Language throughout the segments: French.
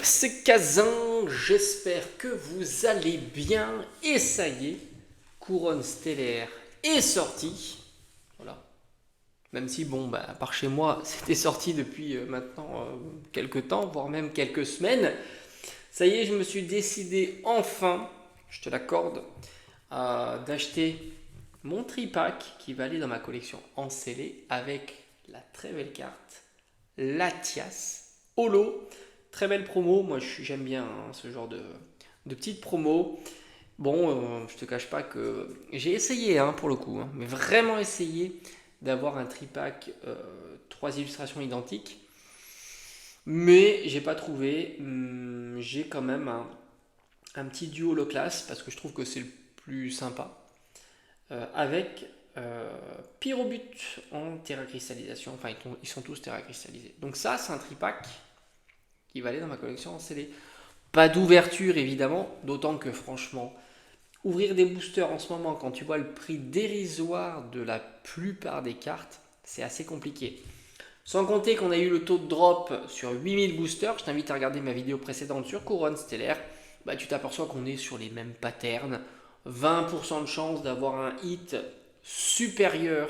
C'est Kazan, j'espère que vous allez bien. Et ça y est, Couronne Stellaire est sortie. Voilà. Même si, bon, par chez moi, c'était sorti depuis maintenant quelques temps, voire même quelques semaines. Ça y est, je me suis décidé enfin, je te l'accorde, d'acheter mon tripack qui va aller dans ma collection en scellé avec la très belle carte Latias Holo. Très belle promo, moi j'aime bien ce genre de petites promos. Bon, je te cache pas que j'ai essayé pour le coup, mais vraiment essayé d'avoir un tripack 3 illustrations identiques, mais j'ai pas trouvé. J'ai quand même un petit duo low class parce que je trouve que c'est le plus sympa avec Pyrobut en terracristallisation. Enfin, ils sont tous terracristallisés. Donc ça, c'est un tripack qui va aller dans ma collection en CD. Pas d'ouverture évidemment, d'autant que franchement, ouvrir des boosters en ce moment quand tu vois le prix dérisoire de la plupart des cartes, c'est assez compliqué. Sans compter qu'on a eu le taux de drop sur 8000 boosters, je t'invite à regarder ma vidéo précédente sur Couronne Stellaire, tu t'aperçois qu'on est sur les mêmes patterns. 20% de chance d'avoir un hit supérieur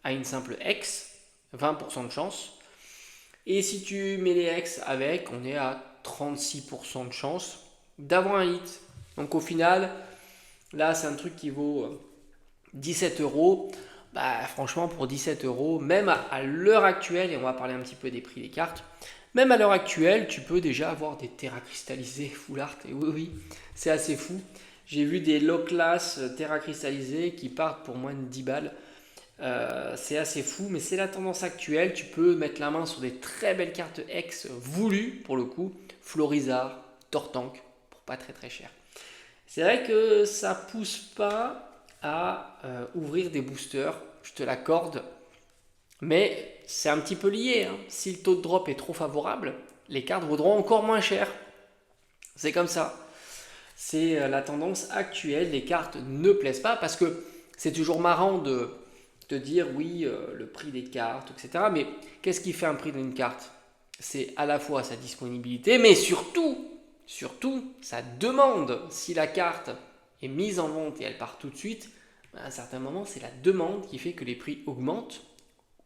à une simple X, 20% de chance. Et si tu mets les X avec, on est à 36% de chance d'avoir un hit. Donc au final, là c'est un truc qui vaut 17 euros. Franchement, pour 17 euros, même à l'heure actuelle, et on va parler un petit peu des prix des cartes, même à l'heure actuelle, tu peux déjà avoir des terra cristallisés full art. Et oui, oui, c'est assez fou. J'ai vu des low class terra cristallisés qui partent pour moins de 10 balles. C'est assez fou, mais c'est la tendance actuelle. Tu peux mettre la main sur des très belles cartes X voulues, pour le coup, Florizard, Tortank, pour pas très très cher. C'est vrai que ça pousse pas à ouvrir des boosters, je te l'accorde, mais c'est un petit peu lié. Si le taux de drop est trop favorable, les cartes vaudront encore moins cher. C'est comme ça. C'est la tendance actuelle. Les cartes ne plaisent pas parce que c'est toujours marrant de te dire oui, le prix des cartes, etc. Mais qu'est-ce qui fait un prix d'une carte? C'est à la fois sa disponibilité, mais surtout sa demande. Si la carte est mise en vente et elle part tout de suite, à un certain moment, c'est la demande qui fait que les prix augmentent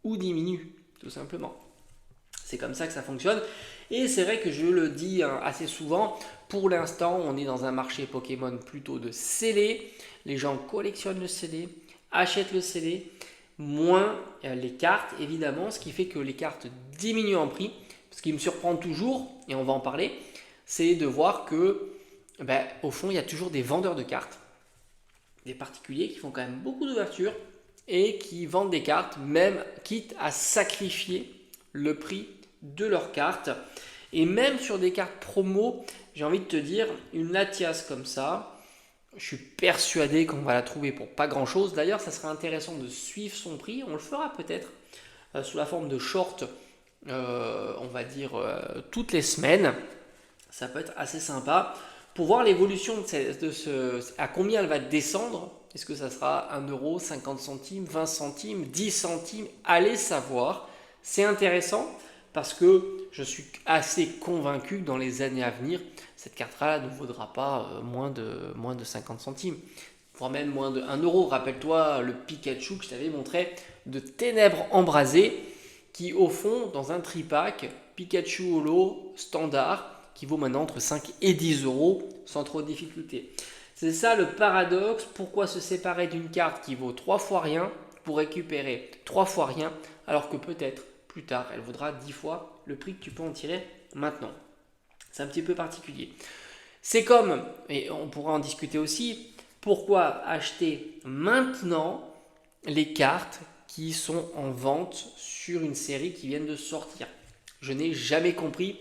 ou diminuent, tout simplement. C'est comme ça que ça fonctionne. Et c'est vrai que je le dis assez souvent, pour l'instant, on est dans un marché Pokémon plutôt de scellé. Les gens collectionnent le scellé, achètent le scellé, moins les cartes, évidemment, ce qui fait que les cartes diminuent en prix. Ce qui me surprend toujours, et on va en parler, c'est de voir que, au fond, il y a toujours des vendeurs de cartes, des particuliers qui font quand même beaucoup d'ouvertures et qui vendent des cartes, même quitte à sacrifier le prix de leurs cartes. Et même sur des cartes promo, j'ai envie de te dire, une Latias comme ça, je suis persuadé qu'on va la trouver pour pas grand chose. D'ailleurs, ça serait intéressant de suivre son prix. On le fera peut-être sous la forme de short, on va dire toutes les semaines. Ça peut être assez sympa pour voir l'évolution à combien elle va descendre. Est-ce que ça sera 1 euro, 50 centimes, 20 centimes, 10 centimes? Allez savoir. C'est intéressant parce que je suis assez convaincu que dans les années à venir, cette carte-là ne vaudra pas moins de 50 centimes, voire même moins de 1 euro. Rappelle-toi le Pikachu que je t'avais montré de Ténèbres Embrasées, qui au fond, dans un tripack, Pikachu Holo standard, qui vaut maintenant entre 5 et 10 euros sans trop de difficulté. C'est ça le paradoxe. Pourquoi se séparer d'une carte qui vaut 3 fois rien pour récupérer 3 fois rien, alors que peut-être plus tard elle vaudra 10 fois le prix que tu peux en tirer maintenant. C'est un petit peu particulier. C'est comme, et on pourra en discuter aussi, pourquoi acheter maintenant les cartes qui sont en vente sur une série qui viennent de sortir. Je n'ai jamais compris.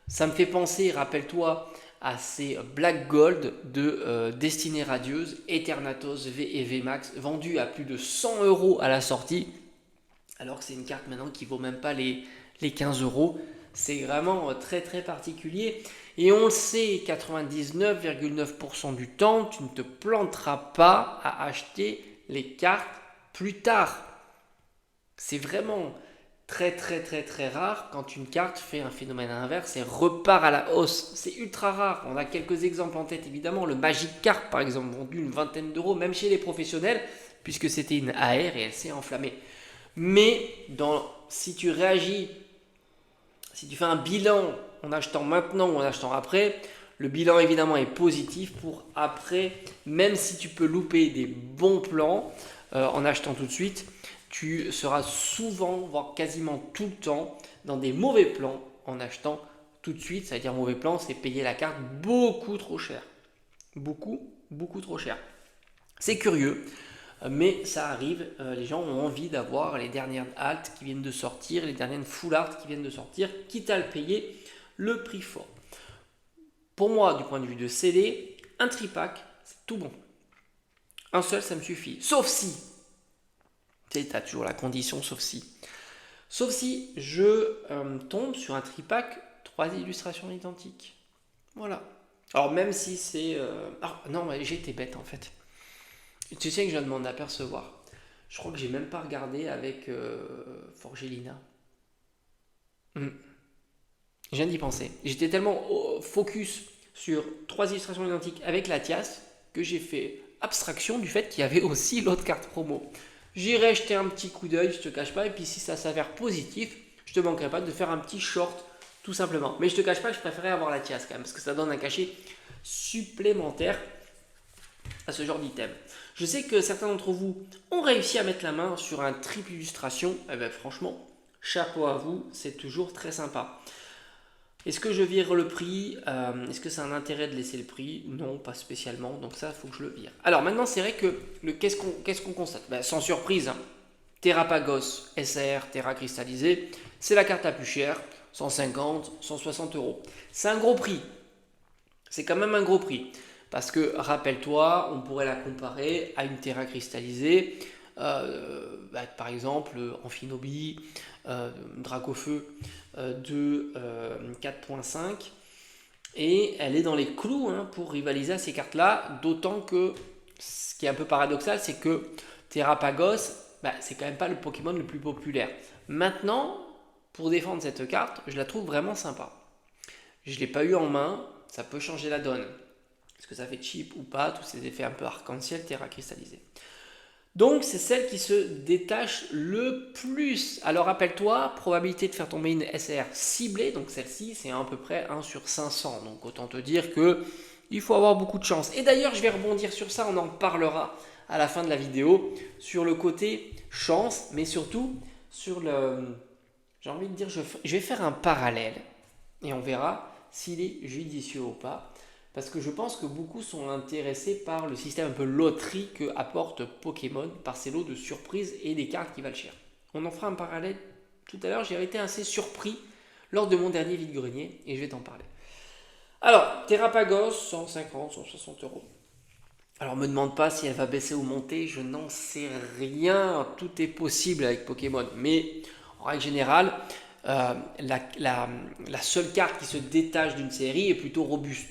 Ça me fait penser, rappelle-toi, à ces Black Gold de Destinée Radieuse, Eternatus V et VMAX, vendus à plus de 100 euros à la sortie, alors que c'est une carte maintenant qui vaut même pas les 15 euros. C'est vraiment très très particulier. Et on le sait, 99,9% du temps, tu ne te planteras pas à acheter les cartes plus tard. C'est vraiment très très très très rare quand une carte fait un phénomène inverse et repart à la hausse. C'est ultra rare. On a quelques exemples en tête évidemment. Le Magic Card par exemple, vendu une vingtaine d'euros, même chez les professionnels, puisque c'était une AR et elle s'est enflammée. Mais si tu réagis, si tu fais un bilan en achetant maintenant ou en achetant après, le bilan évidemment est positif pour après, même si tu peux louper des bons plans en achetant tout de suite, tu seras souvent, voire quasiment tout le temps, dans des mauvais plans en achetant tout de suite. C'est-à-dire mauvais plan, c'est payer la carte beaucoup trop cher. Beaucoup, beaucoup trop cher. C'est curieux, mais ça arrive. Les gens ont envie d'avoir les dernières alt qui viennent de sortir, les dernières full art qui viennent de sortir, quitte à le payer le prix fort. Pour moi, du point de vue de CD, un tripack, c'est tout bon. Un seul, ça me suffit. Sauf si, tu sais, tu as toujours la condition, sauf si je tombe sur un tripack, 3 illustrations identiques. Voilà. Alors même si c'est... non, j'ai été bête en fait. Tu sais que je viens de m'en apercevoir. Je crois que j'ai même pas regardé avec Forgelina. Je viens d'y penser. J'étais tellement focus sur 3 illustrations identiques avec la Tias que j'ai fait abstraction du fait qu'il y avait aussi l'autre carte promo. J'irai jeter un petit coup d'œil, je te cache pas, et puis si ça s'avère positif, je te manquerai pas de faire un petit short tout simplement. Mais je te cache pas que je préférais avoir la Tias quand même, parce que ça donne un cachet supplémentaire à ce genre d'item. Je sais que certains d'entre vous ont réussi à mettre la main sur un triple illustration. Eh ben, franchement, chapeau à vous, c'est toujours très sympa. Est-ce que je vire le prix? Est-ce que c'est un intérêt de laisser le prix? Non, pas spécialement, donc ça, il faut que je le vire. Alors maintenant, c'est vrai que qu'est-ce qu'on constate? Sans surprise, Terrapagos SR Terra cristallisé, c'est la carte la plus chère, 150, 160 euros. C'est un gros prix, c'est quand même un gros prix. Parce que, rappelle-toi, on pourrait la comparer à une Terra cristallisée, par exemple, Amphinobi, Dracofeu de 4.5. Et elle est dans les clous pour rivaliser à ces cartes-là. D'autant que, ce qui est un peu paradoxal, c'est que Terrapagos, c'est quand même pas le Pokémon le plus populaire. Maintenant, pour défendre cette carte, je la trouve vraiment sympa. Je ne l'ai pas eu en main, ça peut changer la donne. Est-ce que ça fait cheap ou pas? Tous ces effets un peu arc-en-ciel, terra cristallisé. Donc c'est celle qui se détache le plus. Alors rappelle-toi, probabilité de faire tomber une SR ciblée, donc celle-ci c'est à peu près 1 sur 500. Donc autant te dire que il faut avoir beaucoup de chance. Et d'ailleurs je vais rebondir sur ça, on en parlera à la fin de la vidéo, sur le côté chance, mais surtout sur le... J'ai envie de dire, je vais faire un parallèle et on verra s'il est judicieux ou pas. Parce que je pense que beaucoup sont intéressés par le système un peu loterie que apporte Pokémon par ses lots de surprises et des cartes qui valent cher. On en fera un parallèle tout à l'heure. J'ai été assez surpris lors de mon dernier vide-grenier et je vais t'en parler. Alors, Terrapagos, 150, 160 euros. Alors, me demande pas si elle va baisser ou monter. Je n'en sais rien. Tout est possible avec Pokémon. Mais en règle générale, la seule carte qui se détache d'une série est plutôt robuste.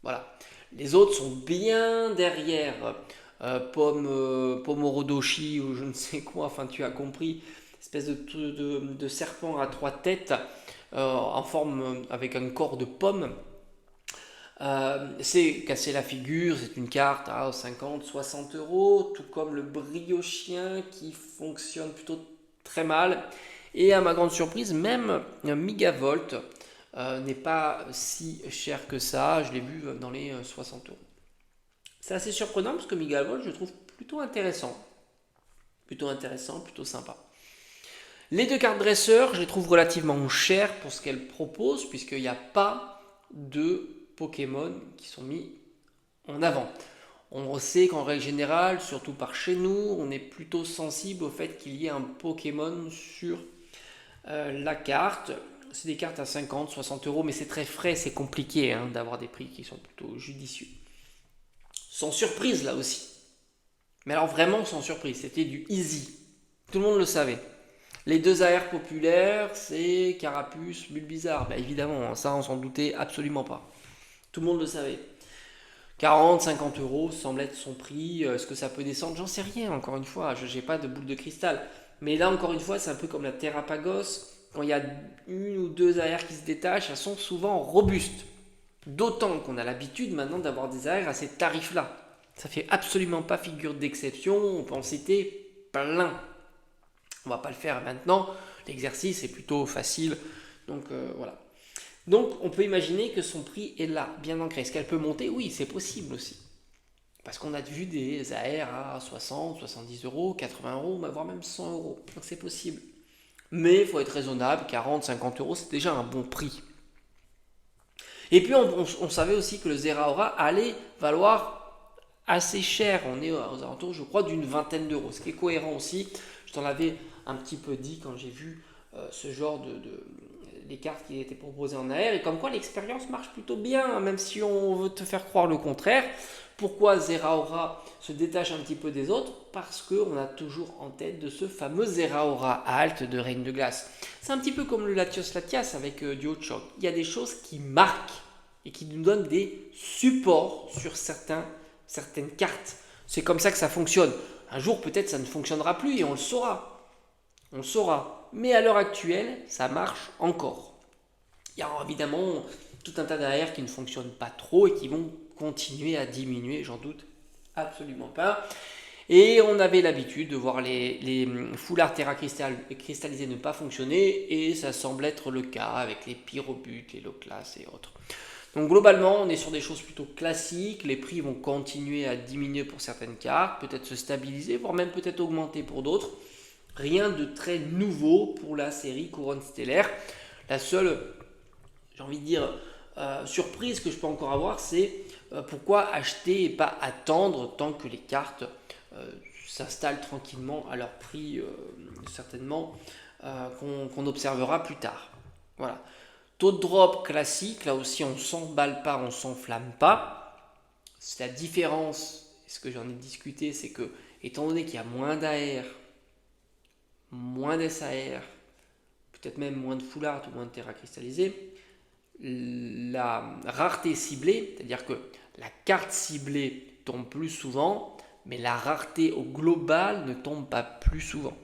Voilà. Les autres sont bien derrière. Pomorodoshi ou je ne sais quoi, enfin tu as compris, espèce de serpent à 3 têtes en forme avec un corps de pomme. C'est casser la figure, c'est une carte à 50, 60 euros, tout comme le briochien qui fonctionne plutôt très mal. Et à ma grande surprise, même un Megavolt n'est pas si cher que ça. Je l'ai vu dans les 60 euros. C'est assez surprenant parce que Megavolt, je trouve plutôt intéressant. Plutôt sympa. Les deux cartes dresseurs, je les trouve relativement chères pour ce qu'elles proposent, puisqu'il n'y a pas de Pokémon qui sont mis en avant. On sait qu'en règle générale, surtout par chez nous, on est plutôt sensible au fait qu'il y ait un Pokémon sur la carte. C'est des cartes à 50, 60 euros, mais c'est très frais, c'est compliqué d'avoir des prix qui sont plutôt judicieux. Sans surprise là aussi. Mais alors vraiment sans surprise, c'était du easy. Tout le monde le savait. Les deux AR populaires, c'est Carapuce, Bulbizarre. Évidemment, ça on s'en doutait absolument pas. Tout le monde le savait. 40, 50 euros semble être son prix. Est-ce que ça peut descendre? J'en sais rien, encore une fois. Je n'ai pas de boule de cristal. Mais là, encore une fois, c'est un peu comme la Terrapagos. Quand il y a une ou deux AR qui se détachent, elles sont souvent robustes. D'autant qu'on a l'habitude maintenant d'avoir des AR à ces tarifs-là. Ça fait absolument pas figure d'exception, on peut en citer plein. On va pas le faire maintenant, l'exercice est plutôt facile. Donc voilà. Donc on peut imaginer que son prix est là, bien ancré. Est-ce qu'elle peut monter? Oui, c'est possible aussi. Parce qu'on a vu des AR à 60, 70 euros, 80 euros, voire même 100 euros. Donc c'est possible. Mais il faut être raisonnable, 40, 50 euros, c'est déjà un bon prix. Et puis on savait aussi que le Zeraora allait valoir assez cher. On est aux alentours, je crois, d'une vingtaine d'euros. Ce qui est cohérent aussi. Je t'en avais un petit peu dit quand j'ai vu ce genre les cartes qui étaient proposées en AR. Et comme quoi l'expérience marche plutôt bien, même si on veut te faire croire le contraire. Pourquoi Zeraora se détache un petit peu des autres? Parce qu'on a toujours en tête de ce fameux Zeraora Alt de Reign de Glace. C'est un petit peu comme le Latios Latias avec Duo Choc. Il y a des choses qui marquent et qui nous donnent des supports sur certaines cartes. C'est comme ça que ça fonctionne. Un jour peut-être ça ne fonctionnera plus et on le saura. On le saura. Mais à l'heure actuelle, ça marche encore. Il y a évidemment tout un tas d'AR qui ne fonctionnent pas trop et qui vont continuer à diminuer, j'en doute absolument pas. Et on avait l'habitude de voir les foulards terra cristallisés ne pas fonctionner, et ça semble être le cas avec les pyrobutes, les low class et autres. Donc globalement, on est sur des choses plutôt classiques. Les prix vont continuer à diminuer pour certaines cartes, peut-être se stabiliser, voire même peut-être augmenter pour d'autres. Rien de très nouveau pour la série Couronne Stellaire. La seule, j'ai envie de dire, surprise que je peux encore avoir, c'est pourquoi acheter et pas attendre tant que les cartes s'installent tranquillement à leur prix, certainement, qu'on observera plus tard. Voilà. Taux de drop classique, là aussi on ne s'emballe pas, on ne s'enflamme pas. La différence, ce que j'en ai discuté, c'est que, étant donné qu'il y a moins d'AR, moins d'SAR, peut-être même moins de foulard ou moins de terra cristallisé, la rareté ciblée, c'est-à-dire que la carte ciblée tombe plus souvent, mais la rareté au global ne tombe pas plus souvent.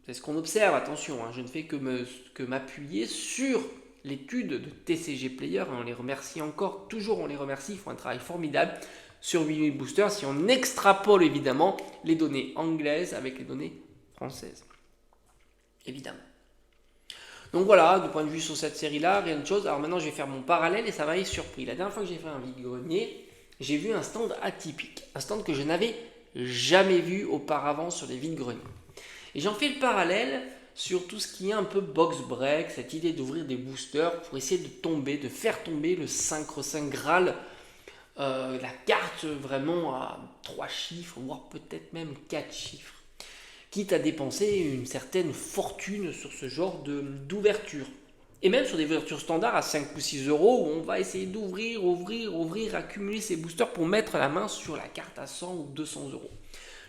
C'est ce qu'on observe, attention, je ne fais que m'appuyer sur l'étude de TCG Player, on les remercie encore, toujours on les remercie, ils font un travail formidable sur 8000 boosters, si on extrapole évidemment les données anglaises avec les données françaises. Évidemment. Donc voilà, du point de vue sur cette série-là, rien de chose. Alors maintenant, je vais faire mon parallèle et ça m'a surpris. La dernière fois que j'ai fait un vide-grenier, j'ai vu un stand atypique. Un stand que je n'avais jamais vu auparavant sur les vide-greniers. Et j'en fais le parallèle sur tout ce qui est un peu box break, cette idée d'ouvrir des boosters pour essayer de faire tomber le Synchro-5 Graal, la carte vraiment à 3 chiffres, voire peut-être même 4 chiffres. Quitte à dépenser une certaine fortune sur ce genre d'ouverture. Et même sur des ouvertures standards à 5 ou 6 euros, où on va essayer d'ouvrir, ouvrir, accumuler ces boosters pour mettre la main sur la carte à 100 ou 200 euros.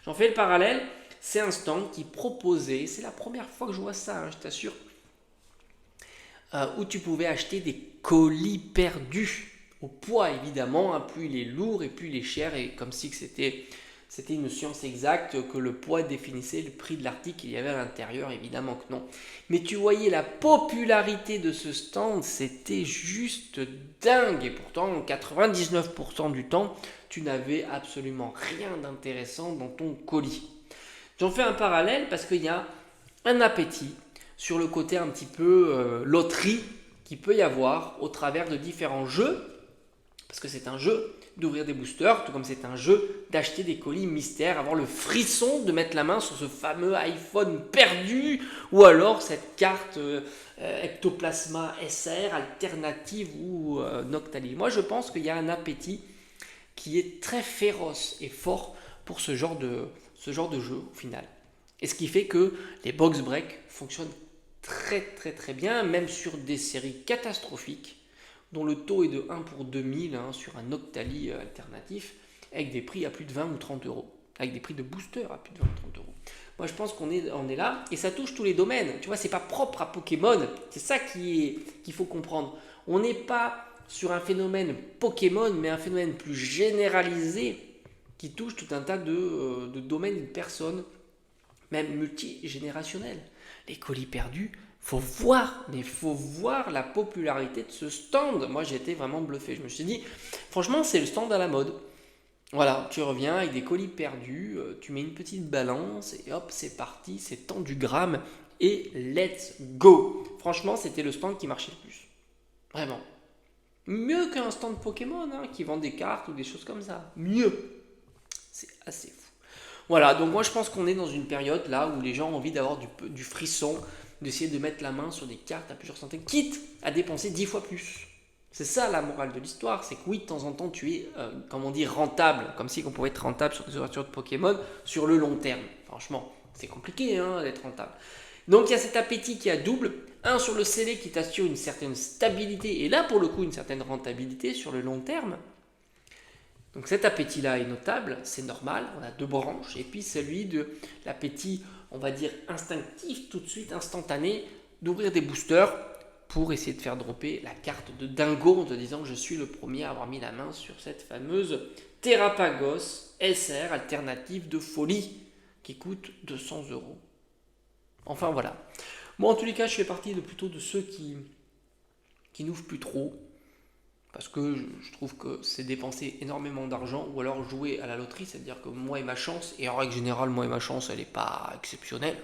J'en fais le parallèle, c'est un stand qui proposait, c'est la première fois que je vois ça, je t'assure, où tu pouvais acheter des colis perdus, au poids évidemment, plus il est lourd et plus il est cher, et comme si c'était une science exacte, que le poids définissait le prix de l'article qu'il y avait à l'intérieur, évidemment que non. Mais tu voyais la popularité de ce stand, c'était juste dingue. Et pourtant, 99% du temps, tu n'avais absolument rien d'intéressant dans ton colis. J'en fais un parallèle parce qu'il y a un appétit sur le côté un petit peu loterie qu'il peut y avoir au travers de différents jeux, parce que c'est un jeu d'ouvrir des boosters, tout comme c'est un jeu d'acheter des colis mystères, avoir le frisson de mettre la main sur ce fameux iPhone perdu, ou alors cette carte Ectoplasma SR alternative ou Noctali. Moi je pense qu'il y a un appétit qui est très féroce et fort pour ce genre de jeu au final. Et ce qui fait que les box break fonctionnent très très très bien, même sur des séries catastrophiques, dont le taux est de 1 pour 2000 sur un Noctali alternatif, avec des prix à plus de 20 ou 30 euros, avec des prix de booster à plus de 20 ou 30 euros. Moi je pense qu'on est là, et ça touche tous les domaines. Tu vois, c'est pas propre à Pokémon, c'est ça qu'il faut comprendre. On n'est pas sur un phénomène Pokémon, mais un phénomène plus généralisé qui touche tout un tas de domaines et de personnes même multigénérationnel. Les colis perdus, faut voir la popularité de ce stand. Moi, j'ai été vraiment bluffé. Je me suis dit, franchement, c'est le stand à la mode. Voilà, tu reviens avec des colis perdus, tu mets une petite balance et hop, c'est parti, c'est tant du gramme et let's go. Franchement, c'était le stand qui marchait le plus. Vraiment. Mieux qu'un stand Pokémon qui vend des cartes ou des choses comme ça. Mieux. C'est assez fou. Voilà, donc moi je pense qu'on est dans une période là où les gens ont envie d'avoir du frisson, d'essayer de mettre la main sur des cartes à plusieurs centaines, quitte à dépenser 10 fois plus. C'est ça la morale de l'histoire, c'est que oui, de temps en temps, tu es, comme on dit, rentable, comme si on pouvait être rentable sur des ouvertures de Pokémon sur le long terme. Franchement, c'est compliqué d'être rentable. Donc il y a cet appétit qui est à double. Un sur le scellé qui t'assure une certaine stabilité, et là pour le coup une certaine rentabilité sur le long terme. Donc cet appétit-là est notable, c'est normal, on a deux branches, et puis celui de l'appétit, on va dire instinctif, tout de suite, instantané, d'ouvrir des boosters pour essayer de faire dropper la carte de dingo en te disant que je suis le premier à avoir mis la main sur cette fameuse Terrapagos SR alternative de folie qui coûte 200€. Enfin voilà. Moi en tous les cas je fais partie plutôt de ceux qui n'ouvrent plus trop parce que je trouve que c'est dépenser énormément d'argent ou alors jouer à la loterie, c'est-à-dire que moi et ma chance, et en règle générale moi et ma chance elle n'est pas exceptionnelle.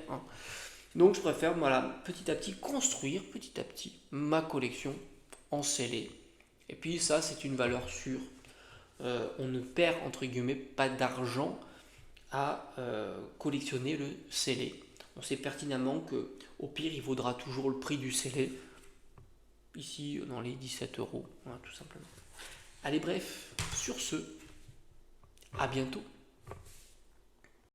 Donc je préfère petit à petit construire petit à petit ma collection en scellé. Et puis ça c'est une valeur sûre. On ne perd entre guillemets pas d'argent à collectionner le scellé. On sait pertinemment que au pire il vaudra toujours le prix du scellé. Ici dans les 17€, tout simplement. Allez bref, sur ce, à bientôt.